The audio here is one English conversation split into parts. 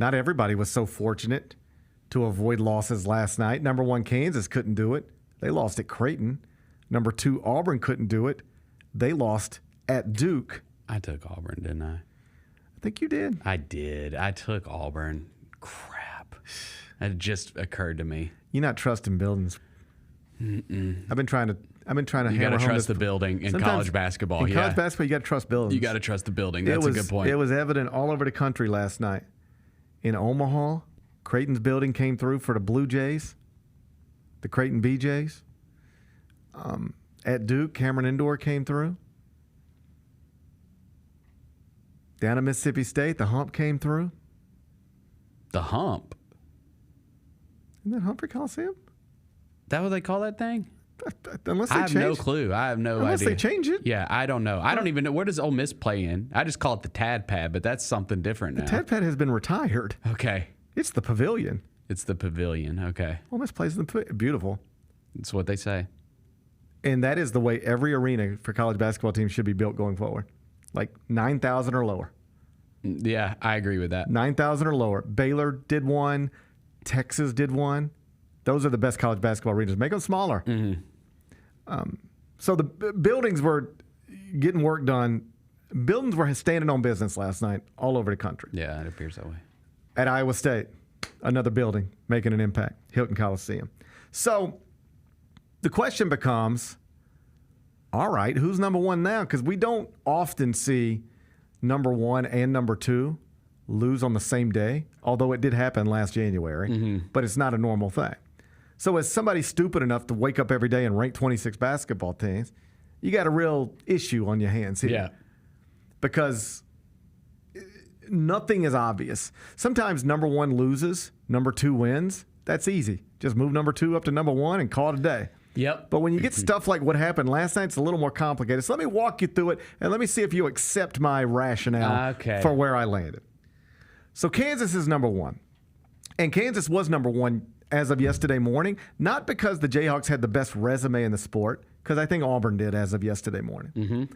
Not everybody was so fortunate to avoid losses last night. Number 1, Kansas couldn't do it. They lost at Creighton. Number 2, Auburn couldn't do it. They lost at Duke. I took Auburn, didn't I? I think you did. I did. I took Auburn. Crap. That just occurred to me. You're not trusting buildings. I've been trying to You got to trust the building in college basketball. In college basketball, you got to trust buildings. You got to trust the building. That's a good point. It was evident all over the country last night. In Omaha, Creighton's building came through for the Blue Jays, the Creighton BJs. At Duke, Cameron Indoor came through. Down at Mississippi State, the Hump came through. The Hump? Isn't that Humphrey Coliseum? That what they call that thing? Unless they I have no clue. I have no idea. Unless they change it. Yeah, I don't know. I don't even know. Where does Ole Miss play in? I just call it the Tad Pad, but that's something different now. The Tad Pad has been retired. Okay. It's the Pavilion. It's the Pavilion. Okay. Ole Miss plays in the Pavilion. Beautiful. That's what they say. And that is the way every arena for college basketball teams should be built going forward. Like 9,000 or lower. Yeah, I agree with that. 9,000 or lower. Baylor did one. Texas did one. Those are the best college basketball arenas. Make them smaller. So the buildings were getting work done. Buildings were standing on business last night all over the country. Yeah, it appears that way. At Iowa State, another building making an impact, Hilton Coliseum. So the question becomes, all right, who's number 1 now? Because we don't often see number 1 and number 2 lose on the same day, although it did happen last January, but it's not a normal thing. So as somebody stupid enough to wake up every day and rank 26 basketball teams, you got a real issue on your hands here. Yeah. Because nothing is obvious. Sometimes number 1 loses, number 2 wins. That's easy. Just move number 2 up to number 1 and call it a day. Yep. But when you get stuff like what happened last night, it's a little more complicated. So let me walk you through it, and let me see if you accept my rationale for where I landed. So Kansas is number 1. And Kansas was number 1 as of yesterday morning, not because the Jayhawks had the best resume in the sport, because I think Auburn did as of yesterday morning.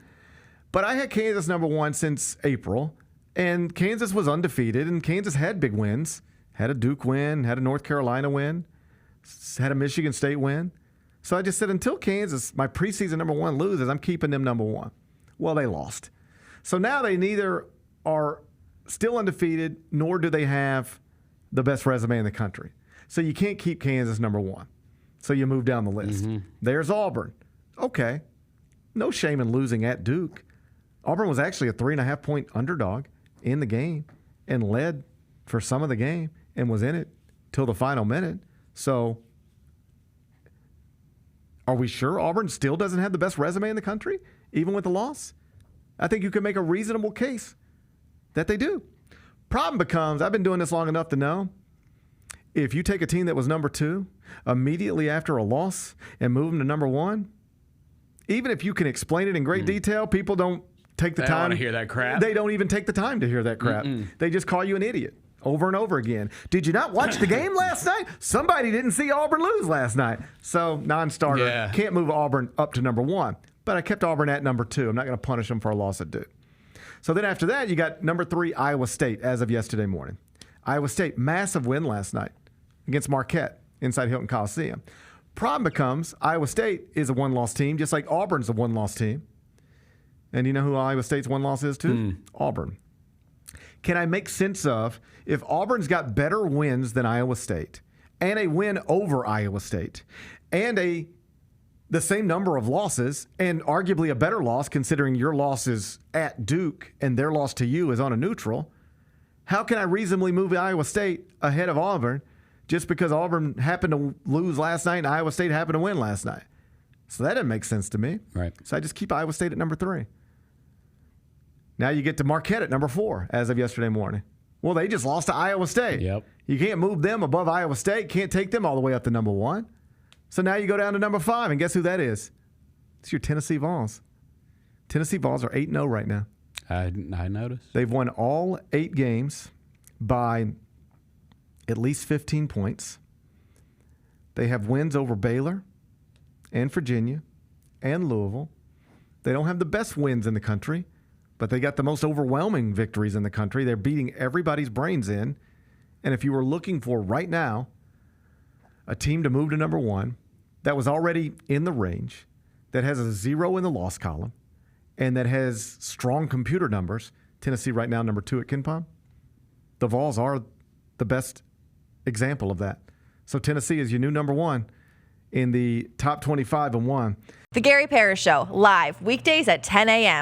But I had Kansas number 1 since April, and Kansas was undefeated, and Kansas had big wins. Had a Duke win, had a North Carolina win, had a Michigan State win. So I just said, until Kansas, my preseason number 1 loses, I'm keeping them number 1. Well, they lost. So now they neither are still undefeated, nor do they have the best resume in the country. So you can't keep Kansas number 1. So you move down the list. There's Auburn. Okay. No shame in losing at Duke. Auburn was actually a 3.5-point underdog in the game and led for some of the game and was in it till the final minute. So are we sure Auburn still doesn't have the best resume in the country, even with the loss? I think you can make a reasonable case that they do. Problem becomes, I've been doing this long enough to know, if you take a team that was number 2 immediately after a loss and move them to number 1, even if you can explain it in great detail, people don't take the time. They don't want to hear that crap. They don't even take the time to hear that crap. They just call you an idiot over and over again. Did you not watch the game last night? Somebody didn't see Auburn lose last night. So non-starter. Yeah. Can't move Auburn up to number 1. But I kept Auburn at number 2. I'm not going to punish them for a loss at Duke. So then after that, you got number 3, Iowa State, as of yesterday morning. Iowa State, massive win last night against Marquette inside Hilton Coliseum. Problem becomes, Iowa State is a one-loss team, just like Auburn's a one-loss team. And you know who Iowa State's one loss is to? Auburn. Can I make sense of, if Auburn's got better wins than Iowa State, and a win over Iowa State, and the same number of losses, and arguably a better loss considering your loss is at Duke and their loss to you is on a neutral, how can I reasonably move Iowa State ahead of Auburn just because Auburn happened to lose last night and Iowa State happened to win last night? So that doesn't make sense to me. Right. So I just keep Iowa State at number 3. Now you get to Marquette at number 4 as of yesterday morning. Well, they just lost to Iowa State. Yep. You can't move them above Iowa State. Can't take them all the way up to number 1. So now you go down to number 5, and guess who that is? It's your Tennessee Vols. Tennessee Vols are 8-0 right now. I noticed. They've won all 8 games by at least 15 points. They have wins over Baylor and Virginia and Louisville. They don't have the best wins in the country, but they got the most overwhelming victories in the country. They're beating everybody's brains in And if you were looking for right now a team to move to number 1 that was already in the range, that has a 0 in the loss column, and that has strong computer numbers, Tennessee right now number 2 at KenPom. The Vols are the best example of that. So Tennessee is your new number 1 in the top 25 and 1. The Gary Parrish Show, live weekdays at 10 a.m.